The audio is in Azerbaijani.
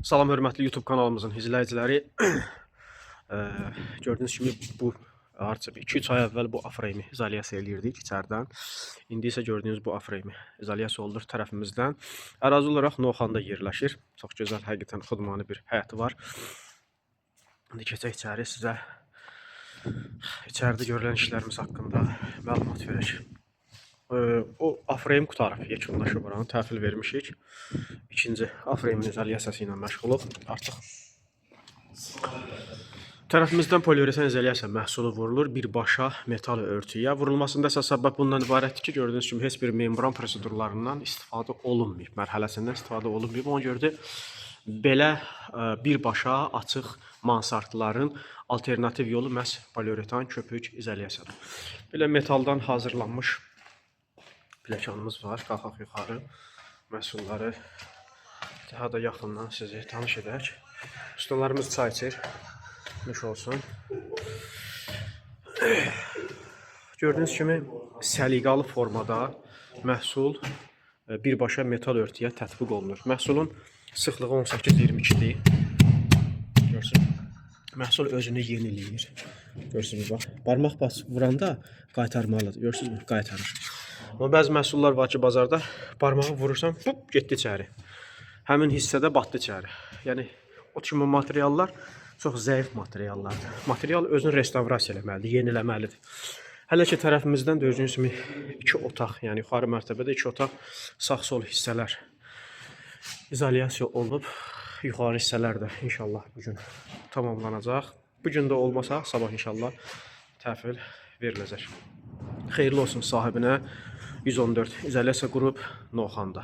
Salam hörmətli YouTube kanalımızın izləyiciləri. Gördüyünüz kimi bu artıq 2-3 ay əvvəl bu afreymi izolyasiya eləyirdik içəridən. İndi isə gördüyünüz bu afreymi izolyasiya olunur tərəfimizdən. Ərazi olaraq Novxanda yerləşir. Çox gözəl, həqiqətən xudmanı bir həyəti var. İndi keçək içəri, sizə içəridə görülən işlərimiz haqqında məlumat verək. O afreyim qutarıb, yekunlaşıb oranı təhvil vermişik. İkinci afreyimin izolyasiyası ilə məşğuluq. Artıq tərəfimizdən poliuretan izolyasiya məhsulu vurulur birbaşa metal örtüyə. Vurulmasında əsas səbəb bundan ibarətdir ki, gördüyünüz kimi heç bir membran prosedurlarından istifadə olunmayıb, mərhələsindən istifadə olunmayıb. Ona görə də belə birbaşa açıq mansardların alternativ yolu məhz poliuretan köpük izolyasiyadır. Belə metaldan hazırlanmış pləkanımız var. Qalxaq yuxarı. Məhsulları daha da yaxından sizi tanış edək. Ustalarımız çay içir. Nuş olsun. Gördüyünüz kimi səliqəli formada məhsul birbaşa metal örtüyə tətbiq olunur. Məhsulun sıxlığı 18-22-dir. Görürsünüz. Məhsul özünü yeniləyir. Görürsünüz bax. Barmaq basıb vuranda qaytarmalıdır. Görürsünüz qaytarır. Amma bəzi məhsullar var ki, bazarda barmağı vurursan, getdi içəri. Həmin hissədə batdı içəri. Yəni o kimi materiallar çox zəif materiallardır. Material özünü restavrasiya eləməlidir, yeniləməlidir. Hələ ki tərəfimizdən gördüyünüz kimi 2 otaq, yəni yuxarı mərtəbədə 2 otaq sağ-sol hissələr izolyasiya olunub. Yuxarı hissələr də inşallah bugün tamamlanacaq. Bugün də olmasa sabah inşallah təhvil veriləcək. Xeyirli olsun sahibinə. 114 izolyasiya qrup Novxanda.